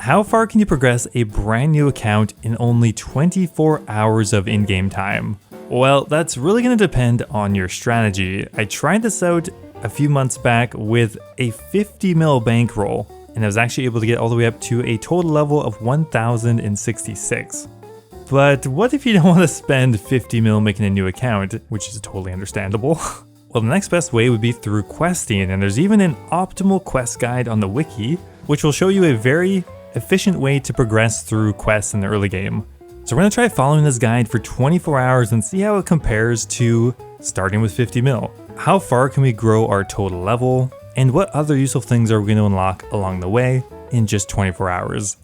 How far can you progress a brand new account in only 24 hours of in-game time? Well, that's really going to depend on your strategy. I tried this out a few months back with a 50 mil bankroll, and I was actually able to get all the way up to a total level of 1066. But what if you don't want to spend 50 mil making a new account, which is totally understandable? Well, the next best way would be through questing, and there's even an optimal quest guide on the wiki, which will show you a very efficient way to progress through quests in the early game. So we're going to try following this guide for 24 hours and see how it compares to starting with 50 mil. How far can we grow our total level, and what other useful things are we going to unlock along the way in just 24 hours?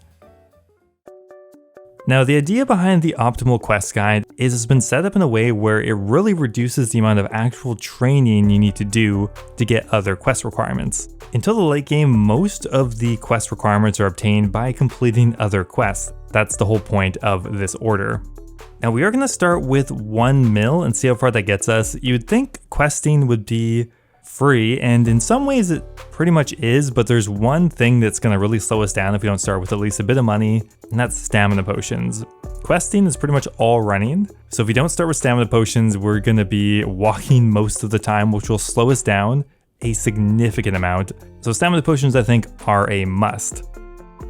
Now, the idea behind the optimal quest guide is it's been set up in a way where it really reduces the amount of actual training you need to do to get other quest requirements. Until the late game, most of the quest requirements are obtained by completing other quests. That's the whole point of this order. Now, we are going to start with 1 mil and see how far that gets us. You'd think questing would be free, and in some ways it pretty much is, but there's one thing that's going to really slow us down if we don't start with at least a bit of money, and that's stamina potions. Questing is pretty much all running, so if we don't start with stamina potions, we're going to be walking most of the time, which will slow us down a significant amount. So stamina potions, I think, are a must.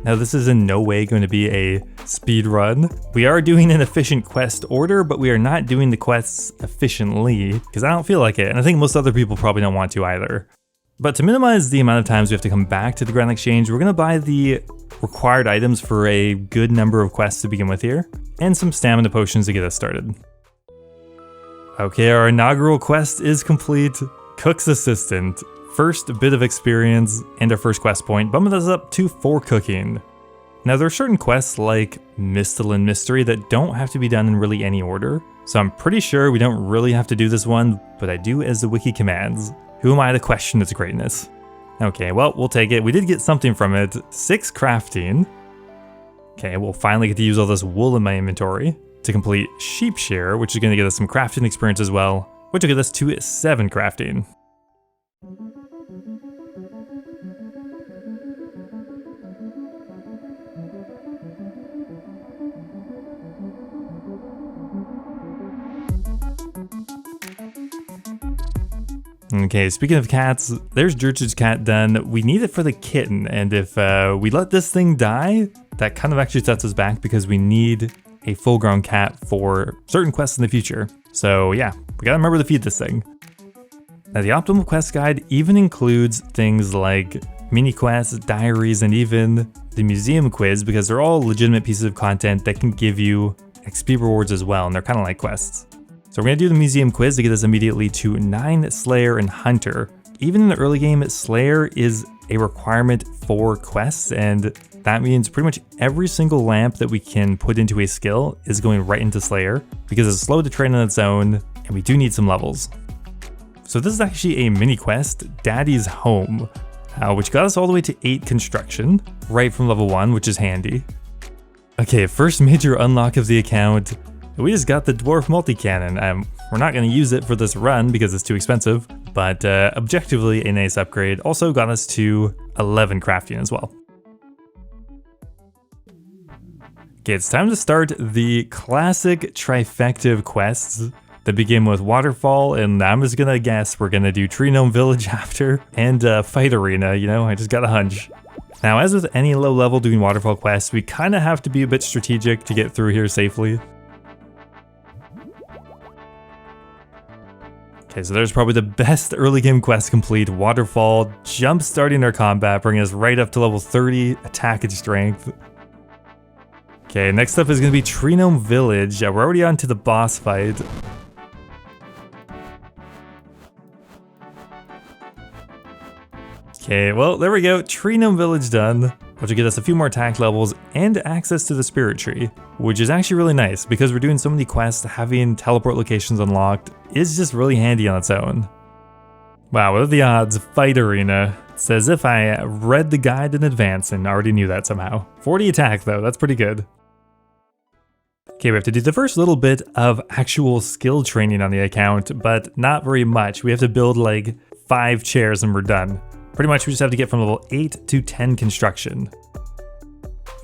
Now, this is in no way going to be a speed run. We are doing an efficient quest order, but we are not doing the quests efficiently because I don't feel like it, and I think most other people probably don't want to either. But to minimize the amount of times we have to come back to the Grand Exchange, we're going to buy the required items for a good number of quests to begin with here, and some stamina potions to get us started. Okay, our inaugural quest is complete. Cook's Assistant. First bit of experience and our first quest point, bumping us up to 4 cooking. Now, there are certain quests like Mistalin Mystery that don't have to be done in really any order, so I'm pretty sure we don't really have to do this one, but I do as the wiki commands. Who am I to question its greatness? Okay, well, we'll take it. We did get something from it. 6 crafting. Okay, we'll finally get to use all this wool in my inventory to complete Sheep Shear, which is going to get us some crafting experience as well, which will get us to 7 crafting. Okay, speaking of cats, there's Gertrude's cat done. We need it for the kitten, and if we let this thing die, that kind of actually sets us back because we need a full-grown cat for certain quests in the future. So yeah, we gotta remember to feed this thing. Now, the optimal quest guide even includes things like mini quests, diaries, and even the museum quiz, because they're all legitimate pieces of content that can give you XP rewards as well, and they're kind of like quests. So we're going to do the museum quiz to get us immediately to 9 Slayer and Hunter. Even in the early game, Slayer is a requirement for quests, and that means pretty much every single lamp that we can put into a skill is going right into Slayer, because it's slow to train on its own, and we do need some levels. So this is actually a mini quest, Daddy's Home, which got us all the way to 8 construction, right from level 1, which is handy. Okay, first major unlock of the account. We just got the Dwarf Multi-Cannon. We're not going to use it for this run because it's too expensive, but objectively a nice upgrade. Also got us to 11 crafting as well. Okay, it's time to start the classic trifecta of quests that begin with Waterfall, and I'm just going to guess we're going to do Tree Gnome Village after, and Fight Arena, you know, I just got a hunch. Now, as with any low level doing Waterfall quests, we kind of have to be a bit strategic to get through here safely. Okay, so there's probably the best early game quest complete, Waterfall, jump starting our combat, bringing us right up to level 30 attack and strength. Okay, next up is going to be Tree Gnome Village. We're already on to the boss fight. Okay, well, there we go, Tree Gnome Village done, which will get us a few more attack levels and access to the Spirit Tree, which is actually really nice because we're doing so many quests. Having teleport locations unlocked is just really handy on its own. Wow, what are the odds? Fight Arena. It's as if I read the guide in advance and already knew that somehow. 40 attack though, that's pretty good. Okay, we have to do the first little bit of actual skill training on the account, but not very much. We have to build like 5 chairs and we're done. Pretty much we just have to get from level 8 to 10 construction.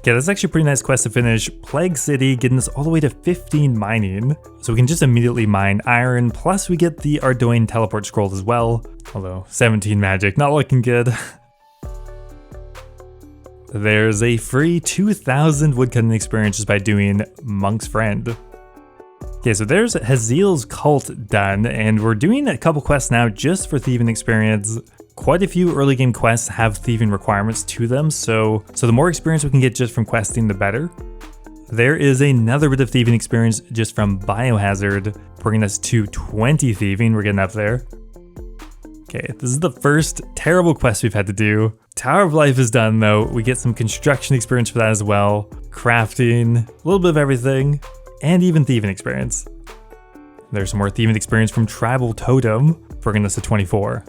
Okay, that's actually a pretty nice quest to finish. Plague City, getting us all the way to 15 mining. So we can just immediately mine iron, plus we get the Ardoin teleport scroll as well. Although 17 magic, not looking good. There's a free 2,000 woodcutting experience just by doing Monk's Friend. Okay, so there's Haziel's Cult done, and we're doing a couple quests now just for thieving experience. Quite a few early game quests have thieving requirements to them, so the more experience we can get just from questing, the better. There is another bit of thieving experience just from Biohazard, bringing us to 20 thieving. We're getting up there. Okay, this is the first terrible quest we've had to do. Tower of Life is done though. We get some construction experience for that as well. Crafting, a little bit of everything, and even thieving experience. There's some more thieving experience from Tribal Totem, bringing us to 24.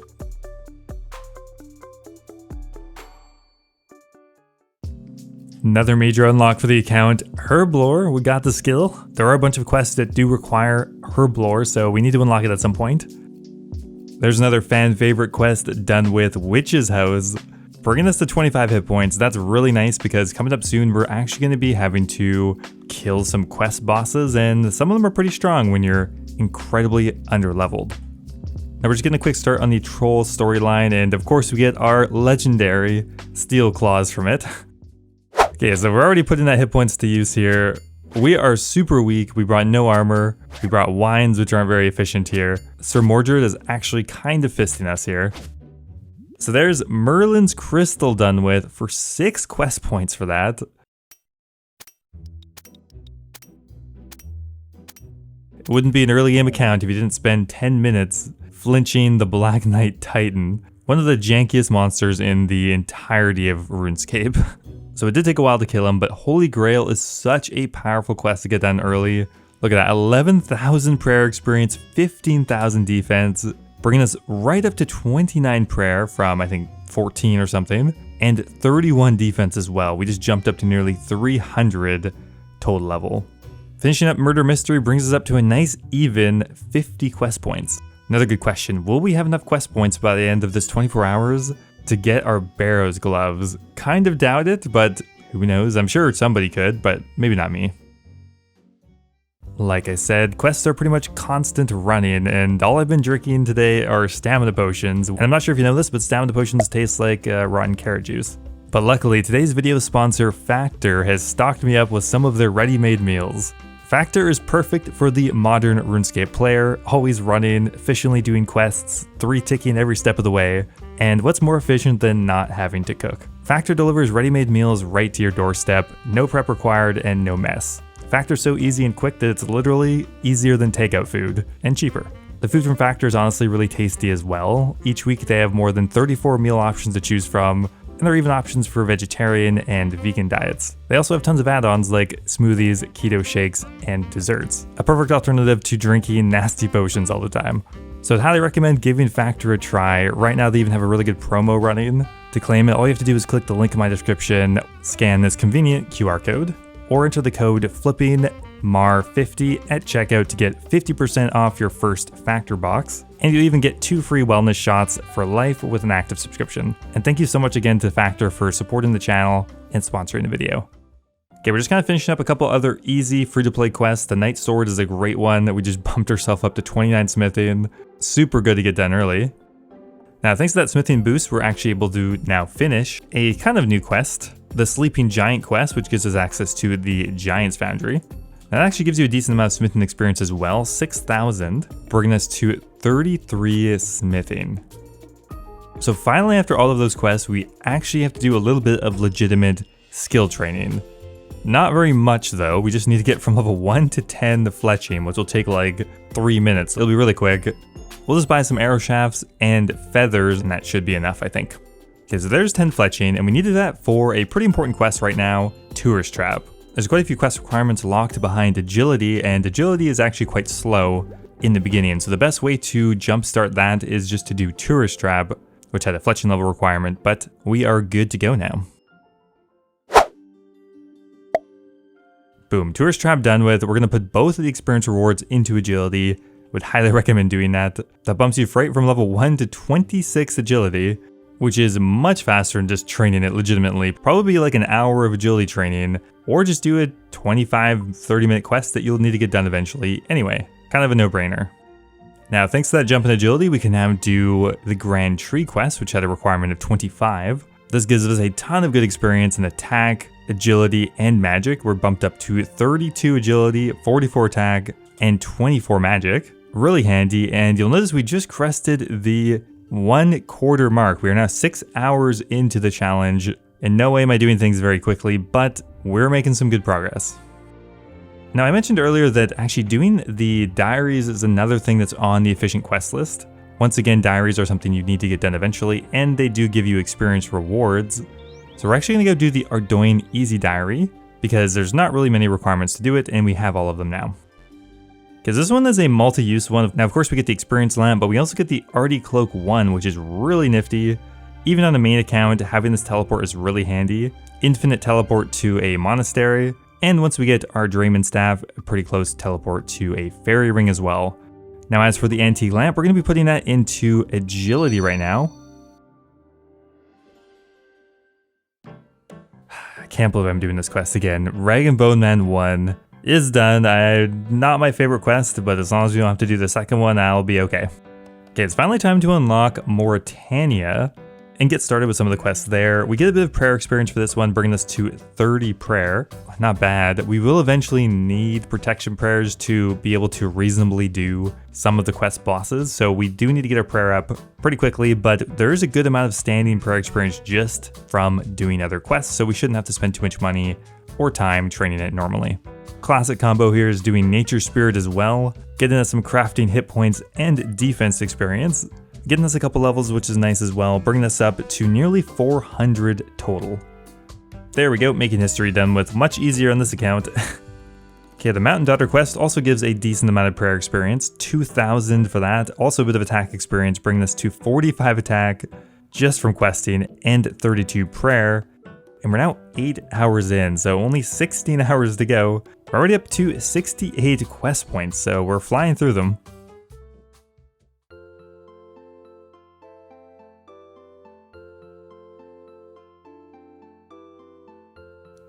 Another major unlock for the account, Herblore. We got the skill. There are a bunch of quests that do require Herblore, so we need to unlock it at some point. There's another fan favorite quest done with Witch's House, bringing us to 25 hit points. That's really nice because coming up soon, we're actually going to be having to kill some quest bosses, and some of them are pretty strong when you're incredibly underleveled. Now we're just getting a quick start on the Troll storyline, and of course we get our legendary Steel Claws from it. Okay, so we're already putting that hit points to use here. We are super weak. We brought no armor. We brought wines, which aren't very efficient here. Sir Mordred is actually kind of fisting us here. So there's Merlin's Crystal done with for 6 quest points for that. It wouldn't be an early game account if you didn't spend 10 minutes flinching the Black Knight Titan, one of the jankiest monsters in the entirety of RuneScape. So it did take a while to kill him, but Holy Grail is such a powerful quest to get done early. Look at that, 11,000 prayer experience, 15,000 defense, bringing us right up to 29 prayer from, I think, 14 or something, and 31 defense as well. We just jumped up to nearly 300 total level. Finishing up Murder Mystery brings us up to a nice even 50 quest points. Another good question, will we have enough quest points by the end of this 24 hours to get our Barrow's gloves? Kind of doubt it, but who knows? I'm sure somebody could, but maybe not me. Like I said, quests are pretty much constant running, and all I've been drinking today are stamina potions. And I'm not sure if you know this, but stamina potions taste like rotten carrot juice. But luckily, today's video sponsor, Factor, has stocked me up with some of their ready-made meals. Factor is perfect for the modern RuneScape player, always running, efficiently doing quests, 3-ticking every step of the way. And what's more efficient than not having to cook? Factor delivers ready-made meals right to your doorstep, no prep required and no mess. Factor's so easy and quick that it's literally easier than takeout food, and cheaper. The food from Factor is honestly really tasty as well. Each week they have more than 34 meal options to choose from, and there are even options for vegetarian and vegan diets. They also have tons of add-ons like smoothies, keto shakes, and desserts. A perfect alternative to drinking nasty potions all the time. So I'd highly recommend giving Factor a try. Right now they even have a really good promo running. To claim it, all you have to do is click the link in my description, scan this convenient QR code, or enter the code FlippingMar50 at checkout to get 50% off your first Factor box. And you'll even get 2 free wellness shots for life with an active subscription. And thank you so much again to Factor for supporting the channel and sponsoring the video. Okay, we're just kind of finishing up a couple other easy free-to-play quests. The Night Sword is a great one that we just bumped ourselves up to 29 smithing. Super good to get done early. Now, thanks to that smithing boost, we're actually able to now finish a kind of new quest, the Sleeping Giant quest, which gives us access to the Giant's Foundry. That actually gives you a decent amount of smithing experience as well, 6,000, bringing us to 33 smithing. So finally, after all of those quests, we actually have to do a little bit of legitimate skill training. Not very much though, we just need to get from level 1 to 10 the fletching, which will take like 3 minutes. It'll be really quick. We'll just buy some arrow shafts and feathers, and that should be enough, I think. Okay, so there's 10 fletching, and we needed that for a pretty important quest right now, Tourist Trap. There's quite a few quest requirements locked behind agility, and agility is actually quite slow in the beginning. So the best way to jumpstart that is just to do Tourist Trap, which had a fletching level requirement, but we are good to go now. Boom, Tourist Trap done with. We're gonna put both of the experience rewards into agility. Would highly recommend doing that. That bumps you right from level 1 to 26 agility. which is much faster than just training it legitimately. Probably like an hour of agility training, or just do a 25-30 minute quest that you'll need to get done eventually. Anyway, kind of a no-brainer. Now, thanks to that jump in agility, we can now do the Grand Tree quest, which had a requirement of 25. This gives us a ton of good experience in attack, agility, and magic. We're bumped up to 32 agility, 44 attack, and 24 magic. Really handy, and you'll notice we just crested the 1/4 mark. We are now 6 hours into the challenge. In no way am I doing things very quickly, but we're making some good progress. Now, I mentioned earlier that actually doing the diaries is another thing that's on the efficient quest list. Once again, diaries are something you need to get done eventually, and they do give you experience rewards. So we're actually gonna go do the Ardoin Easy Diary, because there's not really many requirements to do it, and we have all of them now. Because this one is a multi-use one. Now, of course, we get the experience lamp, but we also get the Arty Cloak 1, which is really nifty. Even on the main account, having this teleport is really handy. Infinite teleport to a monastery, and once we get our Draymond Staff, a pretty close teleport to a fairy ring as well. Now, as for the antique lamp, we're going to be putting that into agility right now. I can't believe I'm doing this quest again. Rag and Bone Man 1 is done. Not my favorite quest, but as long as we don't have to do the second one, I'll be okay. Okay, it's finally time to unlock Mauritania and get started with some of the quests there. We get a bit of prayer experience for this one, bringing us to 30 prayer. Not bad. We will eventually need protection prayers to be able to reasonably do some of the quest bosses, so we do need to get our prayer up pretty quickly, but there is a good amount of standing prayer experience just from doing other quests, so we shouldn't have to spend too much money or time training it normally. Classic combo here is doing Nature Spirit as well, getting us some crafting hit points and defense experience, getting us a couple levels, which is nice as well, bringing us up to nearly 400 total. There we go, making history done with, much easier on this account. Okay, the Mountain Daughter quest also gives a decent amount of prayer experience, 2,000 for that, also a bit of attack experience, bringing us to 45 attack just from questing and 32 prayer. And we're now 8 hours in, so only 16 hours to go. We're already up to 68 quest points, so we're flying through them.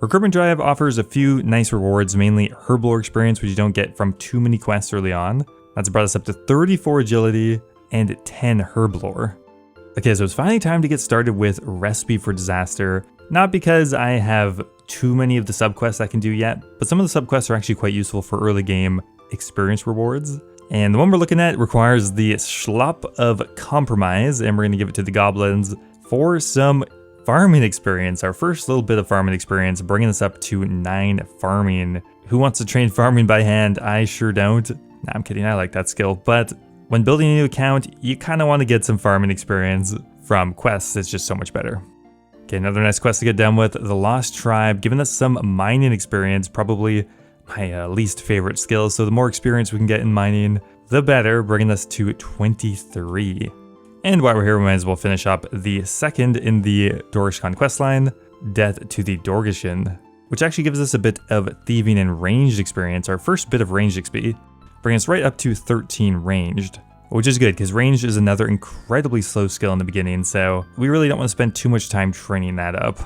Recruitment Drive offers a few nice rewards, mainly Herblore experience, which you don't get from too many quests early on. That's brought us up to 34 agility and 10 Herblore. Okay, so it's finally time to get started with Recipe for Disaster. Not because I have too many of the subquests I can do yet, but some of the subquests are actually quite useful for early game experience rewards. And the one we're looking at requires the Schlop of Compromise, and we're going to give it to the goblins for some farming experience. Our first little bit of farming experience, bringing us up to 9 farming. Who wants to train farming by hand? I sure don't. Nah, I'm kidding, I like that skill. But when building a new account, you kind of want to get some farming experience from quests. It's just so much better. Okay, another nice quest to get done with, the Lost Tribe, giving us some mining experience, probably my least favorite skill. So the more experience we can get in mining, the better, bringing us to 23. And while we're here, we might as well finish up the second in the Dorishkan questline, Death to the Dorgishin, which actually gives us a bit of thieving and ranged experience, our first bit of ranged XP, bringing us right up to 13 ranged, which is good because ranged is another incredibly slow skill in the beginning, so we really don't want to spend too much time training that up.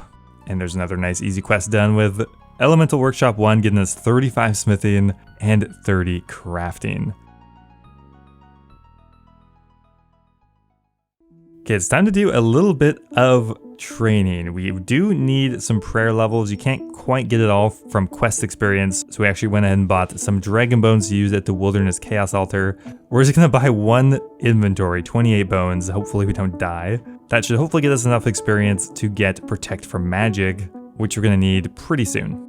And there's another nice easy quest done with Elemental Workshop 1, getting us 35 smithing and 30 crafting. Okay, it's time to do a little bit of training. We do need some prayer levels. You can't quite get it all from quest experience, so we actually went ahead and bought some dragon bones to use at the Wilderness Chaos Altar. We're just gonna buy one inventory, 28 bones. Hopefully we don't die. That should hopefully get us enough experience to get Protect from Magic, which we're gonna need pretty soon.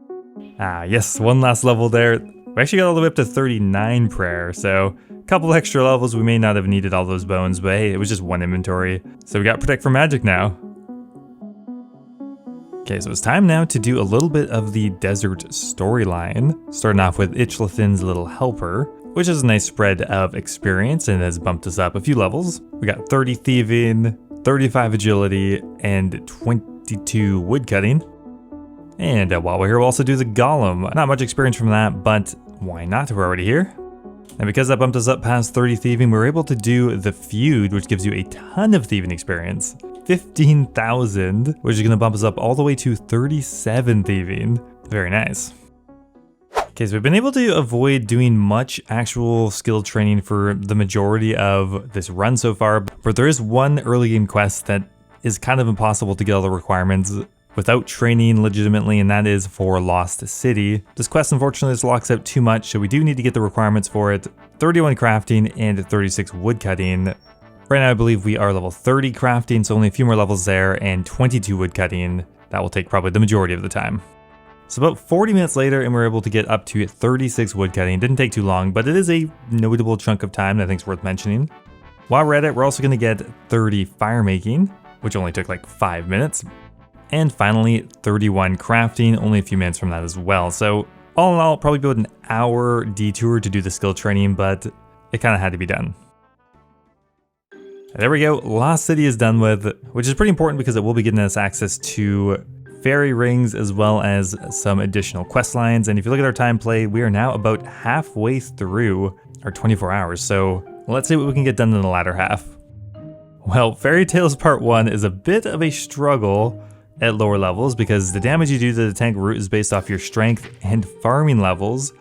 Ah, yes, one last level there. We actually got all the way up to 39 prayer, so a couple extra levels. We may not have needed all those bones, but hey, it was just one inventory. So we got Protect from Magic now. Okay, so it's time now to do a little bit of the desert storyline. Starting off with Ichlathin's Little Helper, which is a nice spread of experience and has bumped us up a few levels. We got 30 thieving, 35 agility, and 22 woodcutting. And while we're here, we'll also do the Golem. Not much experience from that, but why not? We're already here. And because that bumped us up past 30 thieving, we were able to do the Feud, which gives you a ton of thieving experience. 15,000, which is going to bump us up all the way to 37 thieving. Very nice. Okay, so we've been able to avoid doing much actual skill training for the majority of this run so far, but there is one early game quest that is kind of impossible to get all the requirements without training legitimately, and that is for Lost City. This quest unfortunately just locks out too much, so we do need to get the requirements for it. 31 crafting and 36 woodcutting. Right now I believe we are level 30 crafting, so only a few more levels there, and 22 woodcutting. That will take probably the majority of the time. So about 40 minutes later, and we're able to get up to 36 woodcutting. Didn't take too long, but it is a notable chunk of time that I think is worth mentioning. While we're at it, we're also going to get 30 fire making, which only took like 5 minutes. And finally, 31 crafting, only a few minutes from that as well. So all in all, probably about an hour detour to do the skill training, but it kind of had to be done. There we go, Lost City is done with, which is pretty important because it will be getting us access to fairy rings as well as some additional quest lines. And if you look at our time played, we are now about halfway through our 24 hours. So let's see what we can get done in the latter half. Well, Fairy Tales Part 1 is a bit of a struggle at lower levels because the damage you do to the tank root is based off your strength and farming levels,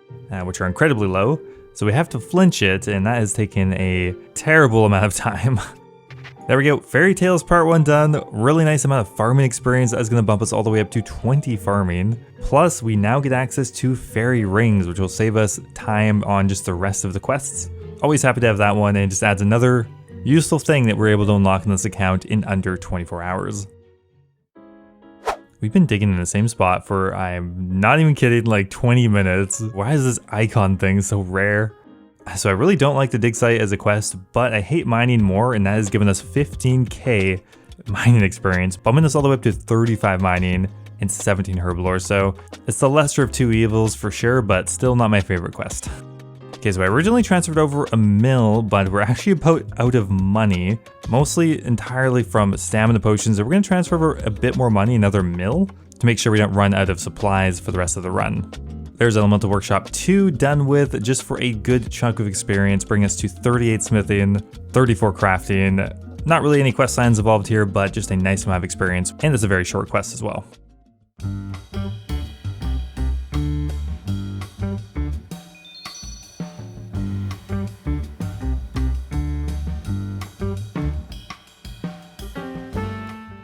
which are incredibly low. So we have to flinch it, and that has taken a terrible amount of time. There we go, Fairy Tales Part 1 done. Really nice amount of farming experience. That is going to bump us all the way up to 20 farming. Plus, we now get access to fairy rings, which will save us time on just the rest of the quests. Always happy to have that one, and it just adds another useful thing that we're able to unlock in this account in under 24 hours. We've been digging in the same spot for, I'm not even kidding, like 20 minutes. Why is this icon thing so rare? So I really don't like the dig site as a quest, but I hate mining more, and that has given us 15k mining experience, bumping us all the way up to 35 mining and 17 herblore. So it's the lesser of two evils for sure, but still not my favorite quest. Okay, so I originally transferred over a mill, but we're actually about out of money, mostly entirely from stamina potions. So we're going to transfer over a bit more money, another mill, to make sure we don't run out of supplies for the rest of the run. There's Elemental Workshop 2 done with, just for a good chunk of experience, bring us to 38 smithing, 34 crafting. Not really any quest lines involved here, but just a nice amount of experience, and it's a very short quest as well.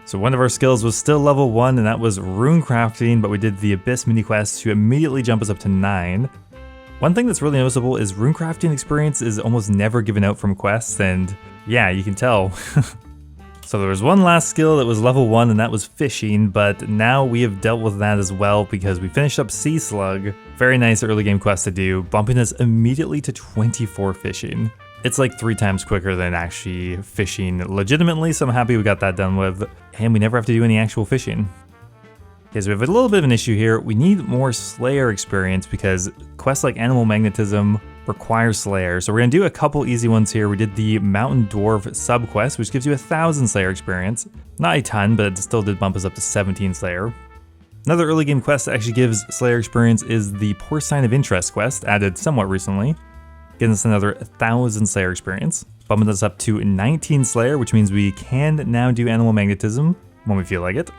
So one of our skills was still level 1, and that was Runecrafting, but we did the Abyss mini quest to immediately jump us up to 9. One thing that's really noticeable is Runecrafting experience is almost never given out from quests, and yeah, you can tell. So there was one last skill that was level 1, and that was fishing, but now we have dealt with that as well because we finished up Sea Slug. Very nice early game quest to do, bumping us immediately to 24 fishing. It's like 3 times quicker than actually fishing legitimately, so I'm happy we got that done with, and we never have to do any actual fishing. Okay, so we have a little bit of an issue here. We need more Slayer experience because quests like Animal Magnetism require Slayer. So we're gonna do a couple easy ones here. We did the Mountain Dwarf sub quest, which gives you 1,000 Slayer experience. Not a ton, but it still did bump us up to 17 Slayer. Another early game quest that actually gives Slayer experience is the Poor Sign of Interest quest, added somewhat recently. Getting us another 1,000 Slayer experience, bumping us up to 19 Slayer, which means we can now do Animal Magnetism when we feel like it.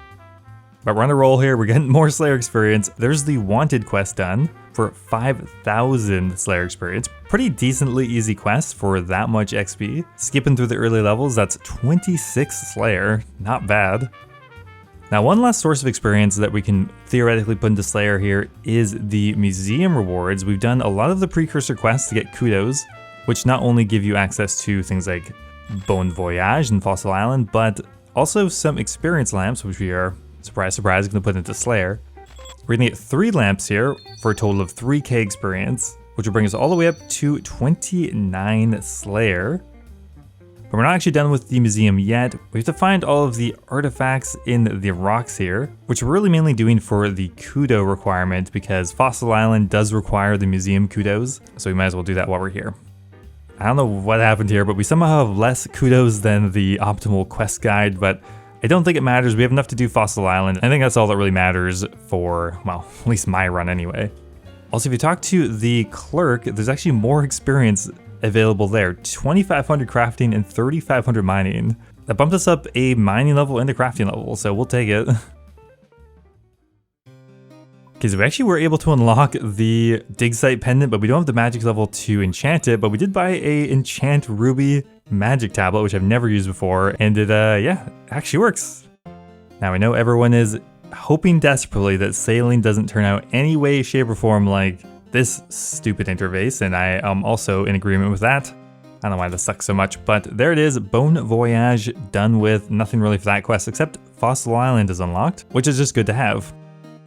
But we're on a roll here, we're getting more Slayer experience. There's the Wanted quest done for 5,000 Slayer experience. Pretty decently easy quest for that much XP. Skipping through the early levels, that's 26 Slayer, not bad. Now, one last source of experience that we can theoretically put into Slayer here is the museum rewards. We've done a lot of the precursor quests to get kudos, which not only give you access to things like Bon Voyage and Fossil Island, but also some experience lamps, which we are, surprise, surprise, going to put into Slayer. We're going to get 3 lamps here for a total of 3k experience, which will bring us all the way up to 29 Slayer. But we're not actually done with the museum yet. We have to find all of the artifacts in the rocks here, which we're really mainly doing for the kudo requirement because Fossil Island does require the museum kudos, so we might as well do that while we're here. I don't know what happened here, but we somehow have less kudos than the optimal quest guide, but I don't think it matters. We have enough to do Fossil Island. I think that's all that really matters for, well, at least my run anyway. Also, if you talk to the clerk, there's actually more experience available there. 2,500 crafting and 3,500 mining. That bumped us up a mining level and a crafting level, so we'll take it. Because we actually were able to unlock the dig site pendant, but we don't have the magic level to enchant it, but we did buy a enchant ruby magic tablet, which I've never used before, and it, yeah, actually works. Now I know everyone is hoping desperately that sailing doesn't turn out any way, shape, or form like this stupid interface, and I am also in agreement with that. I don't know why this sucks so much, but there it is, Bon Voyage done with. Nothing really for that quest, except Fossil Island is unlocked, which is just good to have.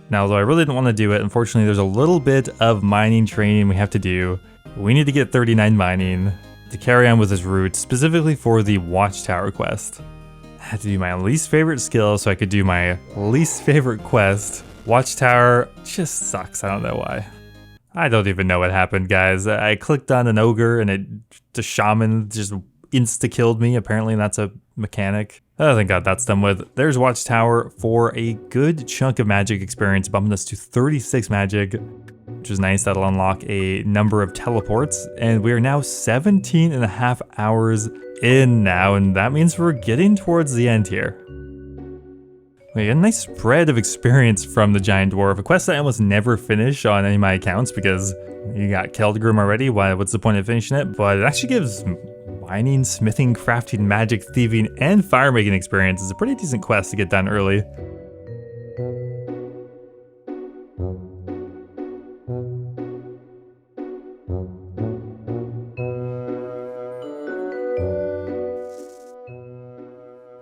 Now, although I really didn't want to do it, unfortunately there's a little bit of mining training we have to do. We need to get 39 mining to carry on with this route, specifically for the Watchtower quest. I had to do my least favorite skill so I could do my least favorite quest. Watchtower just sucks, I don't know why. I don't even know what happened, guys. I clicked on an ogre and the shaman just insta-killed me. Apparently that's a mechanic. Oh, thank God that's done with. There's Watchtower for a good chunk of magic experience, bumping us to 36 magic, which is nice. That'll unlock a number of teleports, and we are now 17.5 hours in now, and that means we're getting towards the end here. We get a nice spread of experience from the Giant Dwarf, a quest that I almost never finish on any of my accounts because you got Keldgrim already. What's the point of finishing it? But it actually gives mining, smithing, crafting, magic, thieving, and fire making experience. It's a pretty decent quest to get done early.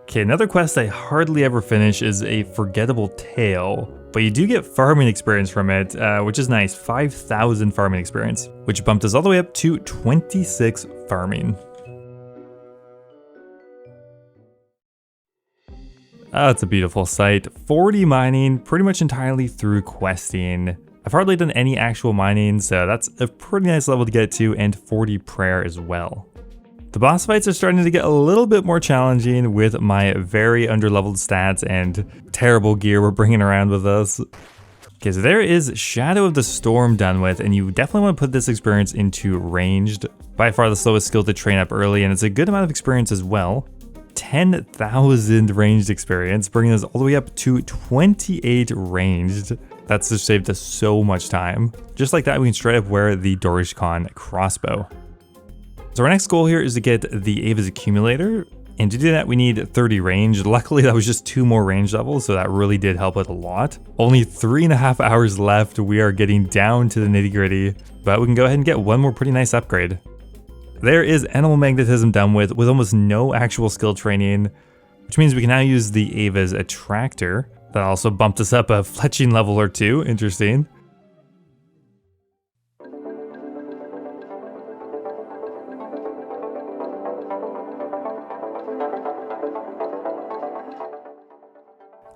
Okay, another quest I hardly ever finish is a Forgettable Tale, but you do get farming experience from it, which is nice. 5,000 farming experience, which bumped us all the way up to 26 farming. Oh, it's a beautiful site. 40 mining, pretty much entirely through questing. I've hardly done any actual mining, so that's a pretty nice level to get to, and 40 prayer as well. The boss fights are starting to get a little bit more challenging with my very underleveled stats and terrible gear we're bringing around with us. Okay, so there is Shadow of the Storm done with, and you definitely want to put this experience into ranged. By far the slowest skill to train up early, and it's a good amount of experience as well. 10,000 ranged experience, bringing us all the way up to 28 ranged. That's just saved us so much time. Just like that, we can straight up wear the Dorish Khan crossbow. So our next goal here is to get the Ava's accumulator, and to do that we need 30 range. Luckily that was just 2 more range levels, so that really did help it a lot. Only 3.5 hours left, we are getting down to the nitty gritty, but we can go ahead and get one more pretty nice upgrade. There is Animal Magnetism done with almost no actual skill training, which means we can now use the Ava's attractor. That also bumped us up a fletching level or 2, interesting.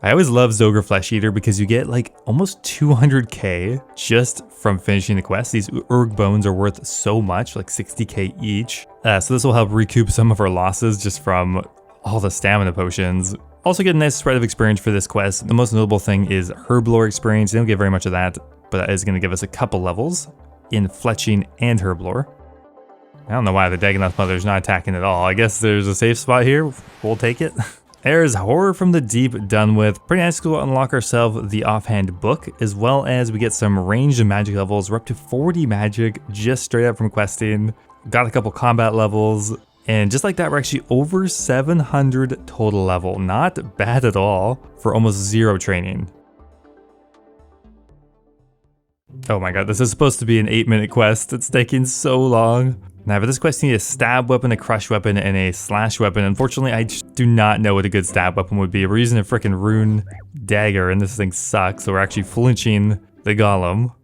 I always love Zogre Flesh Eater because you get like almost 200k just from finishing the quest. These Urg bones are worth so much, like 60k each. So this will help recoup some of our losses just from all the stamina potions. Also get a nice spread of experience for this quest. The most notable thing is Herblore experience. You don't get very much of that, but that is going to give us a couple levels in Fletching and Herblore. I don't know why the Dagonoth Mother is not attacking at all. I guess there's a safe spot here. We'll take it. There's Horror from the Deep done with. Pretty nice to unlock ourselves the offhand book, as well as we get some ranged magic levels. We're up to 40 magic just straight up from questing. Got a couple combat levels, and just like that, we're actually over 700 total level. Not bad at all for almost 0 training. Oh my god, this is supposed to be an 8-minute quest. It's taking so long. Now for this quest, you need a stab weapon, a crush weapon, and a slash weapon. Unfortunately, I just do not know what a good stab weapon would be. We're using a freaking rune dagger, and this thing sucks, so we're actually flinching the golem.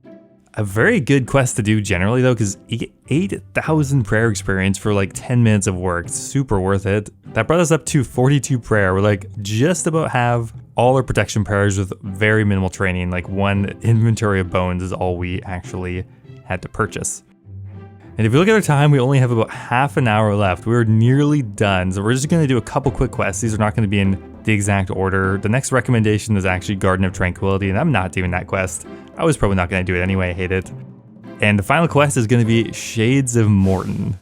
A very good quest to do generally, though, because you get 8,000 prayer experience for like 10 minutes of work. It's super worth it. That brought us up to 42 prayer. We're like just about have all our protection prayers with very minimal training. Like 1 inventory of bones is all we actually had to purchase. And if you look at our time, we only have about half an hour left. We're nearly done, so we're just going to do a couple quick quests. These are not going to be in the exact order. The next recommendation is actually Garden of Tranquility, and I'm not doing that quest. I was probably not going to do it anyway, I hate it. And the final quest is going to be Shades of Morton.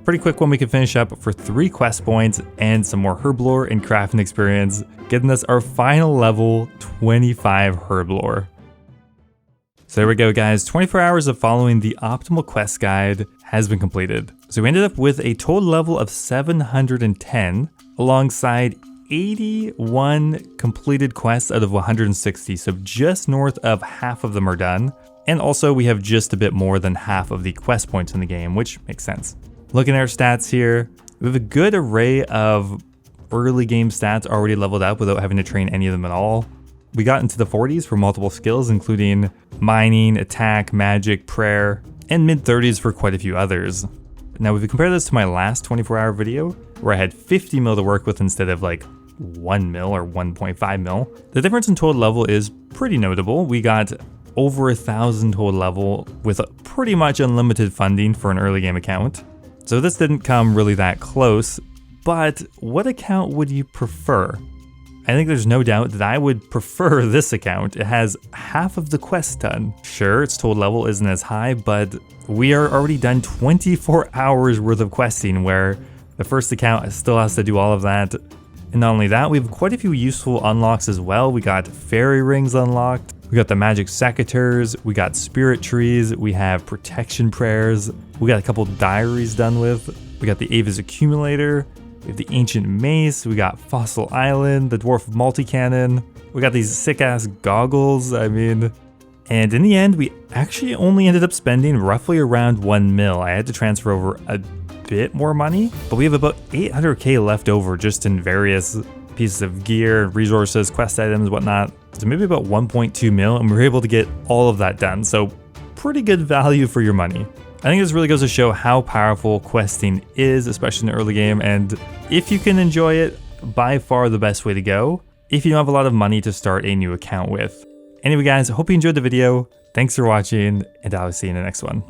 pretty quick one we can finish up for 3 quest points and some more herb lore and crafting experience, getting us our final level 25 herb lore. So there we go guys, 24 hours of following the optimal quest guide has been completed. So we ended up with a total level of 710 alongside 81 completed quests out of 160, so just north of half of them are done. And also we have just a bit more than half of the quest points in the game, which makes sense. Looking at our stats here, we have a good array of early game stats already leveled up without having to train any of them at all. We got into the 40s for multiple skills, including mining, attack, magic, prayer, and mid 30s for quite a few others. Now, if we compare this to my last 24-hour video, where I had 50 mil to work with instead of like 1 mil or 1.5 mil, the difference in total level is pretty notable. We got over 1,000 total level with pretty much unlimited funding for an early game account. So this didn't come really that close, but what account would you prefer? I think there's no doubt that I would prefer this account. It has half of the quests done. Sure, its total level isn't as high, but we are already done 24 hours worth of questing, where the first account still has to do all of that. And not only that, we have quite a few useful unlocks as well. We got fairy rings unlocked, we got the magic secateurs, we got spirit trees, we have protection prayers, we got a couple diaries done with, we got the Ava's accumulator, we have the ancient mace, we got Fossil Island, the dwarf multi-cannon, we got these sick-ass goggles, and in the end, we actually only ended up spending roughly around 1 mil. I had to transfer over a bit more money, but we have about 800k left over just in various pieces of gear, resources, quest items, whatnot. So maybe about 1.2 mil, and we were able to get all of that done. So pretty good value for your money. I think this really goes to show how powerful questing is, especially in the early game, and if you can enjoy it, by far the best way to go if you don't have a lot of money to start a new account with. Anyway guys, I hope you enjoyed the video, thanks for watching, and I'll see you in the next one.